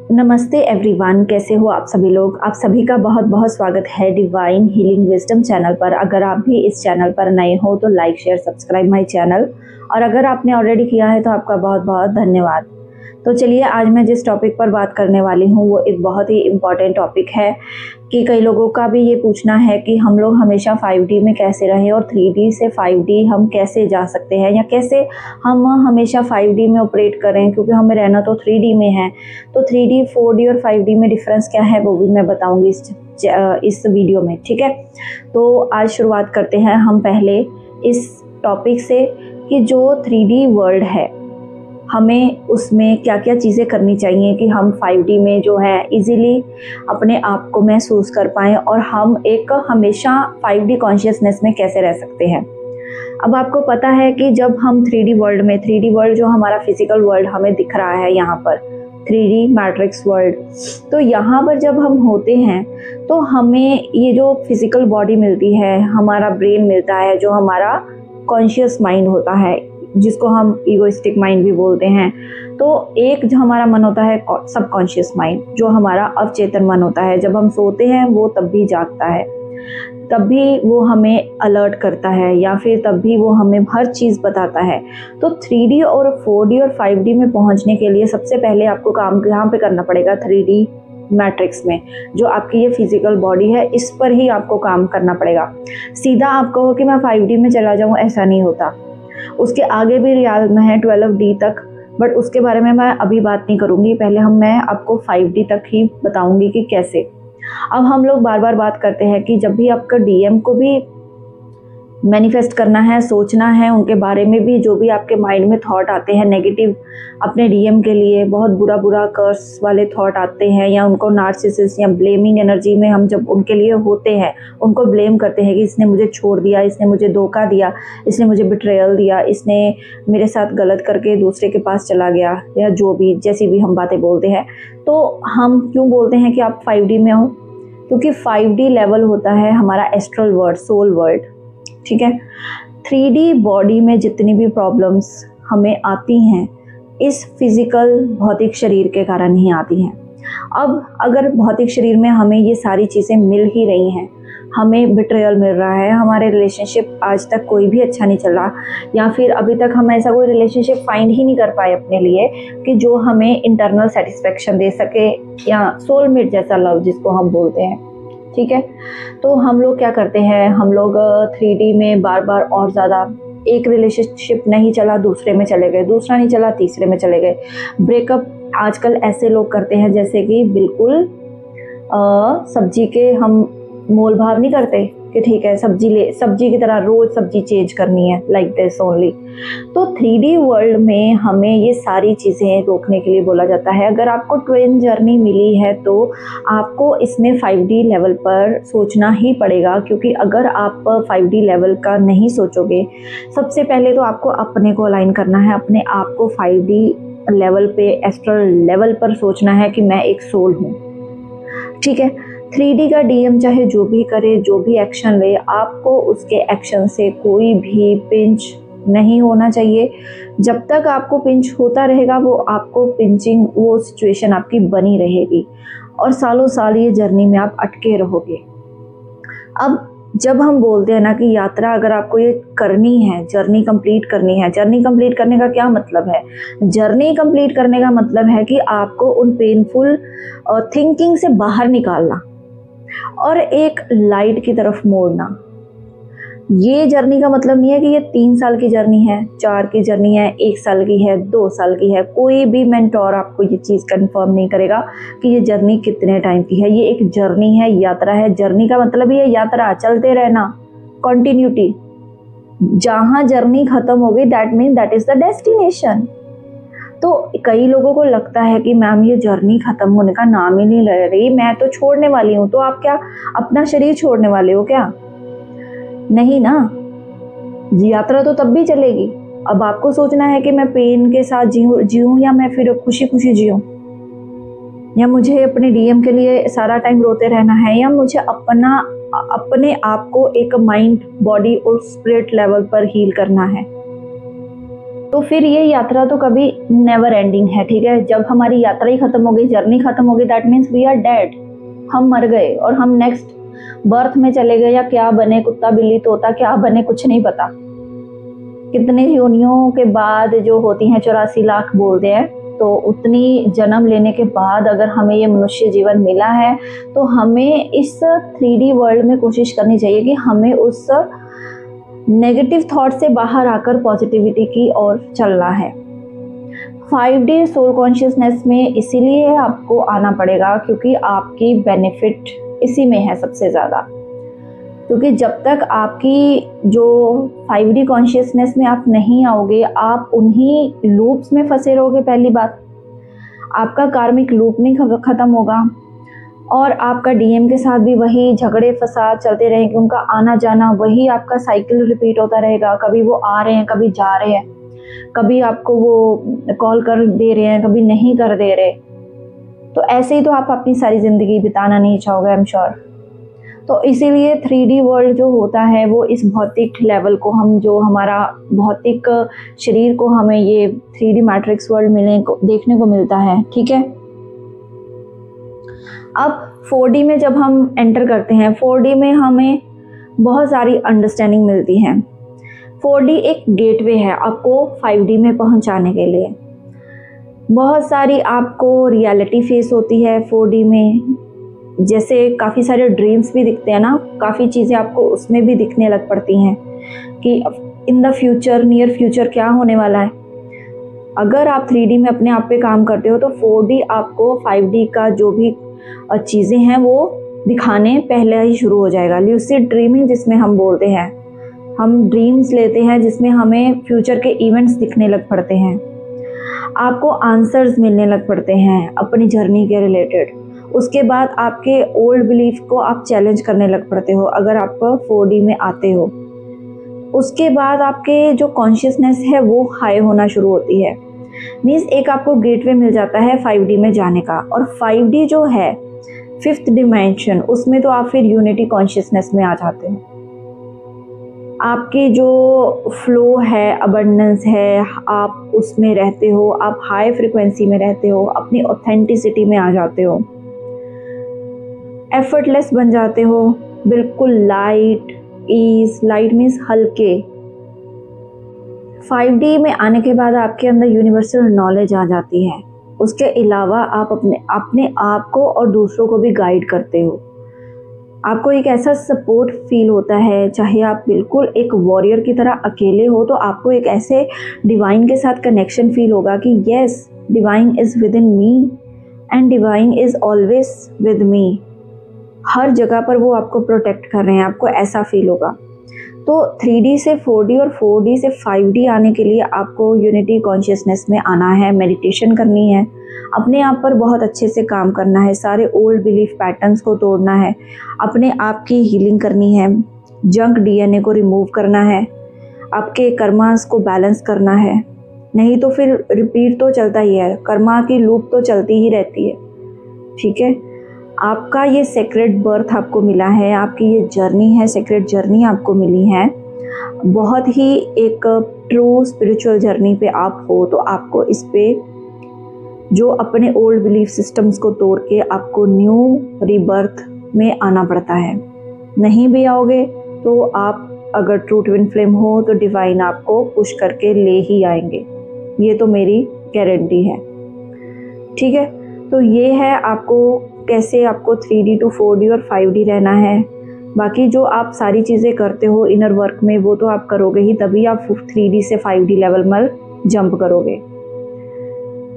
नमस्ते एवरीवन, कैसे हो आप सभी लोग। आप सभी का बहुत बहुत स्वागत है डिवाइन हीलिंग विजडम चैनल पर। अगर आप भी इस चैनल पर नए हो तो like share subscribe my channel, और अगर आपने ऑलरेडी किया है तो आपका बहुत बहुत धन्यवाद। तो चलिए, आज मैं जिस टॉपिक पर बात करने वाली हूँ वो एक बहुत ही इम्पॉर्टेंट टॉपिक है कि कई लोगों का भी ये पूछना है कि हम लोग हमेशा 5D में कैसे रहें और 3D से 5D हम कैसे जा सकते हैं, या कैसे हम हमेशा 5D में ऑपरेट करें, क्योंकि हमें रहना तो 3D में है। तो 3D 4D और 5D में डिफरेंस क्या है वो भी मैं बताऊंगी इस वीडियो में, ठीक है। तो आज शुरुआत करते हैं हम पहले इस टॉपिक से कि जो 3D वर्ल्ड है हमें उसमें क्या क्या चीज़ें करनी चाहिए कि हम 5D में जो है इजीली अपने आप को महसूस कर पाएँ और हम एक हमेशा 5D कॉन्शियसनेस में कैसे रह सकते हैं। अब आपको पता है कि जब हम 3D वर्ल्ड में, 3D वर्ल्ड जो हमारा फिजिकल वर्ल्ड हमें दिख रहा है यहाँ पर, 3D मैट्रिक्स वर्ल्ड, तो यहाँ पर जब हम होते हैं तो हमें ये जो फिजिकल बॉडी मिलती है, हमारा ब्रेन मिलता है, जो हमारा कॉन्शियस माइंड होता है जिसको हम ईगोइस्टिक माइंड भी बोलते हैं। तो एक जो हमारा मन होता है सबकॉन्शियस माइंड, जो हमारा अवचेतन मन होता है, जब हम सोते हैं वो तब भी जागता है, तब भी वो हमें अलर्ट करता है, या फिर तब भी वो हमें हर चीज़ बताता है। तो 3D और 4D और 5D में पहुंचने के लिए सबसे पहले आपको काम यहाँ पे करना पड़ेगा 3D मैट्रिक्स में, जो आपकी ये फिजिकल बॉडी है, इस पर ही आपको काम करना पड़ेगा। सीधा आप कहो कि मैं 5D में चला जाऊँ, ऐसा नहीं होता। उसके आगे भी रियाल है 12D तक, बट उसके बारे में मैं अभी बात नहीं करूँगी। पहले मैं आपको 5D तक ही बताऊँगी कि कैसे। अब हम लोग बार बार बात करते हैं कि जब भी आपका DM को भी मैनिफेस्ट करना है, सोचना है, उनके बारे में भी जो भी आपके माइंड में थॉट आते हैं नेगेटिव अपने DM के लिए, बहुत बुरा कर्स वाले थॉट आते हैं, या उनको नार्सिसिस्ट या ब्लेमिंग एनर्जी में हम जब उनके लिए होते हैं, उनको ब्लेम करते हैं कि इसने मुझे छोड़ दिया, इसने मुझे धोखा दिया, इसने मुझे बिट्रेयल दिया, इसने मेरे साथ गलत करके दूसरे के पास चला गया, या जो भी जैसी भी हम बातें बोलते हैं। तो हम क्यों बोलते हैं कि आप 5D में हो? क्योंकि 5D लेवल होता है हमारा एस्ट्रल वर्ल्ड, सोल वर्ल्ड, ठीक है। 3D बॉडी में जितनी भी प्रॉब्लम्स हमें आती हैं इस फिजिकल भौतिक शरीर के कारण ही आती हैं। अब अगर भौतिक शरीर में हमें ये सारी चीज़ें मिल ही रही हैं, हमें बिट्रेयल मिल रहा है, हमारे रिलेशनशिप आज तक कोई भी अच्छा नहीं चला, या फिर अभी तक हम ऐसा कोई रिलेशनशिप फाइंड ही नहीं कर पाए अपने लिए कि जो हमें इंटरनल सेटिस्फेक्शन दे सके, या सोलमेट जैसा लव जिसको हम बोलते हैं, ठीक है। तो हम लोग क्या करते हैं, हम लोग 3D में बार बार और ज़्यादा, एक रिलेशनशिप नहीं चला दूसरे में चले गए, दूसरा नहीं चला तीसरे में चले गए। ब्रेकअप आजकल ऐसे लोग करते हैं जैसे कि बिल्कुल सब्जी के हम मोल भाव नहीं करते कि ठीक है सब्जी की तरह रोज़ सब्जी चेंज करनी है, लाइक दिस ओनली। तो 3D वर्ल्ड में हमें ये सारी चीज़ें रोकने के लिए बोला जाता है। अगर आपको ट्विन जर्नी मिली है तो आपको इसमें 5D लेवल पर सोचना ही पड़ेगा, क्योंकि अगर आप 5D लेवल का नहीं सोचोगे, सबसे पहले तो आपको अपने को अलाइन करना है, अपने आप को 5D लेवल पे, एस्ट्रल लेवल पर सोचना है कि मैं एक सोल हूँ, ठीक है। 3D का DM चाहे जो भी करे, जो भी एक्शन ले, आपको उसके एक्शन से कोई भी पिंच नहीं होना चाहिए। जब तक आपको पिंच होता रहेगा वो आपको पिंचिंग, वो सिचुएशन आपकी बनी रहेगी, और सालों साल ये जर्नी में आप अटके रहोगे। अब जब हम बोलते हैं ना कि यात्रा अगर आपको ये करनी है, जर्नी कंप्लीट करनी है, जर्नी कंप्लीट करने का क्या मतलब है? जर्नी कंप्लीट करने का मतलब है कि आपको उन पेनफुल थिंकिंग से बाहर निकालना और एक लाइट की तरफ मोड़ना। ये जर्नी का मतलब नहीं है कि ये 3 साल की जर्नी है, 4 की जर्नी है, 1 साल की है, 2 साल की है। कोई भी मेंटोर आपको ये चीज़ कंफर्म नहीं करेगा कि ये जर्नी कितने टाइम की है। ये एक जर्नी है, यात्रा है। जर्नी का मतलब ही है यात्रा, चलते रहना, कंटिन्यूटी। जहाँ जर्नी खत्म होगी that mean that is the destination. तो कई लोगों को लगता है कि मैम ये जर्नी खत्म होने का नाम ही नहीं ले रही, मैं तो छोड़ने वाली हूँ। तो आप क्या अपना शरीर छोड़ने वाले हो क्या? नहीं ना, यात्रा तो तब भी चलेगी। अब आपको सोचना है कि मैं पेन के साथ जीऊँ या मैं फिर खुशी खुशी जीऊँ, या मुझे अपने DM के लिए सारा टाइम रोते रहना है, या मुझे अपने आप को एक माइंड, बॉडी और स्पिरिट लेवल पर हील करना है। तो फिर ये यात्रा तो कभी नेवर एंडिंग है, ठीक है। जब हमारी यात्रा ही खत्म हो गई, जर्नी खत्म हो गई, that means we are dead, हम मर गए और हम नेक्स्ट बर्थ में चले गए, या क्या बने, कुत्ता बिल्ली तोता क्या बने कुछ नहीं पता। कितने योनियों के बाद जो होती हैं 84 लाख बोलते हैं, तो उतनी जन्म लेने के बाद अगर हमें ये मनुष्य जीवन मिला है तो हमें इस 3D वर्ल्ड में कोशिश करनी चाहिए कि हमें उस नेगेटिव थॉट से बाहर आकर पॉजिटिविटी की ओर चलना है। 5D सोल कॉन्शियसनेस में इसीलिए आपको आना पड़ेगा क्योंकि आपकी बेनिफिट इसी में है सबसे ज़्यादा। क्योंकि जब तक आपकी जो 5D कॉन्शियसनेस में आप नहीं आओगे, आप उन्हीं लूप्स में फंसे रहोगे। पहली बात, आपका कार्मिक लूप नहीं ख़त्म होगा और आपका डीएम के साथ भी वही झगड़े फसाद चलते रहेंगे, उनका आना जाना वही आपका साइकिल रिपीट होता रहेगा। कभी वो आ रहे हैं, कभी जा रहे हैं, कभी आपको वो कॉल कर दे रहे हैं, कभी नहीं कर दे रहे। तो ऐसे ही तो आप अपनी सारी ज़िंदगी बिताना नहीं चाहोगे, आई एम श्योर। तो इसीलिए 3D वर्ल्ड जो होता है वो इस भौतिक लेवल को, हम जो हमारा भौतिक शरीर को हमें ये 3D मैट्रिक्स वर्ल्ड देखने को मिलता है, ठीक है। अब 4D में जब हम एंटर करते हैं, 4D में हमें बहुत सारी अंडरस्टैंडिंग मिलती है। 4D एक गेटवे है आपको 5D में पहुंचाने के लिए। बहुत सारी आपको रियलिटी फेस होती है 4D में, जैसे काफ़ी सारे ड्रीम्स भी दिखते हैं ना, काफ़ी चीज़ें आपको उसमें भी दिखने लग पड़ती हैं कि in the future, near future क्या होने वाला है। अगर आप 3D में अपने आप पे काम करते हो तो 4D आपको 5D का जो भी चीज़ें हैं वो दिखाने पहले ही शुरू हो जाएगा। ल्यूसिड ड्रीमिंग जिसमें हम बोलते हैं, हम ड्रीम्स लेते हैं जिसमें हमें फ्यूचर के इवेंट्स दिखने लग पड़ते हैं, आपको आंसर्स मिलने लग पड़ते हैं अपनी जर्नी के रिलेटेड। उसके बाद आपके ओल्ड बिलीफ को आप चैलेंज करने लग पड़ते हो अगर आप 4D में आते हो। उसके बाद आपके जो कॉन्शियसनेस है वो हाई होना शुरू होती है। मीन्स एक आपको गेटवे मिल जाता है 5D में जाने का। और 5D जो है 5th डिमेंशन, उसमें तो आप फिर यूनिटी कॉन्शियसनेस में आ जाते हो। आपकी जो फ्लो है, अबंडेंस है, आप उसमें रहते हो, आप हाई फ्रिक्वेंसी में रहते हो, अपनी ऑथेंटिसिटी में आ जाते हो, एफर्टलेस बन जाते हो, बिल्कुल लाइट ईज। लाइट मीन्स हल्के। 5D में आने के बाद आपके अंदर यूनिवर्सल नॉलेज आ जाती है। उसके अलावा आप अपने आप को और दूसरों को भी गाइड करते हो। आपको एक ऐसा सपोर्ट फील होता है, चाहे आप बिल्कुल एक वॉरियर की तरह अकेले हो तो आपको एक ऐसे डिवाइन के साथ कनेक्शन फील होगा कि yes, divine is within me and divine is always with me. हर जगह पर वो आपको प्रोटेक्ट कर रहे हैं, आपको ऐसा फील होगा। तो 3D से 4D और 4D से 5D आने के लिए आपको यूनिटी कॉन्शियसनेस में आना है, मेडिटेशन करनी है, अपने आप पर बहुत अच्छे से काम करना है, सारे ओल्ड बिलीफ पैटर्न्स को तोड़ना है, अपने आप की हीलिंग करनी है, जंक DNA को रिमूव करना है, आपके कर्मास को बैलेंस करना है। नहीं तो फिर रिपीट तो चलता ही है, कर्मा की लूप तो चलती ही रहती है, ठीक है। आपका ये सेक्रेट बर्थ आपको मिला है, आपकी ये जर्नी है, सेक्रेट जर्नी आपको मिली है, बहुत ही एक ट्रू स्पिरिचुअल जर्नी पे आप हो। तो आपको इस पे जो अपने ओल्ड बिलीफ सिस्टम्स को तोड़ के आपको न्यू रीबर्थ में आना पड़ता है। नहीं भी आओगे तो आप अगर ट्रू ट्विन फ्लेम हो तो डिवाइन आपको पुश करके ले ही आएंगे, ये तो मेरी गारंटी है, ठीक है। तो ये है आपको कैसे आपको 3D to 4D और 5D रहना है। बाकी जो आप सारी चीज़ें करते हो इनर वर्क में वो तो आप करोगे ही, तभी आप 3D से 5D लेवल में जंप करोगे।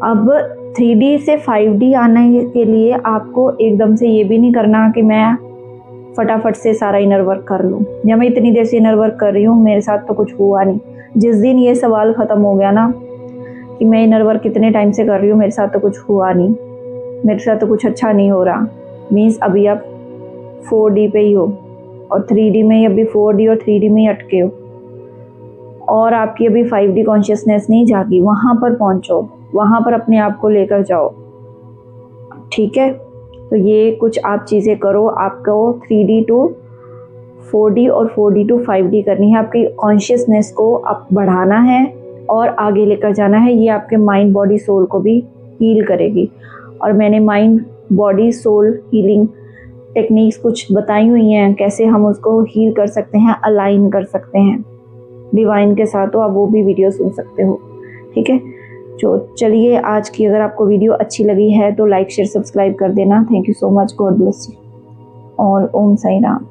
अब 3D से 5D आने के लिए आपको एकदम से ये भी नहीं करना कि मैं फटाफट से सारा इनर वर्क कर लूँ, या मैं इतनी देर से इनर वर्क कर रही हूँ मेरे साथ तो कुछ हुआ नहीं। जिस दिन ये सवाल ख़त्म हो गया ना कि मैं इनर वर्क कितने टाइम से कर रही हूँ, मेरे साथ तो कुछ हुआ नहीं, मेरे साथ तो कुछ अच्छा नहीं हो रहा, मीन्स अभी आप 4D पे ही हो और 3D में ही अभी 4D और 3D में ही अटके हो और आपकी अभी 5D कॉन्शियसनेस नहीं जागी। वहाँ पर पहुँचो, वहाँ पर अपने आप को लेकर जाओ, ठीक है। तो ये कुछ आप चीज़ें करो, आपको 3D to 4D और 4D to 5D करनी है। आपकी कॉन्शियसनेस को आप बढ़ाना है, और आगे लेकर जाना है। ये आपके माइंड बॉडी सोल को भी हील करेगी। और मैंने mind body soul healing techniques कुछ बताई हुई हैं, कैसे हम उसको हील कर सकते हैं, अलाइन कर सकते हैं डिवाइन के साथ, तो आप वो भी वीडियो सुन सकते हो। ठीक है, तो चलिए आज की अगर आपको वीडियो अच्छी लगी है तो लाइक शेयर सब्सक्राइब कर देना। Thank you so much, God bless you all. Om Sai Ram.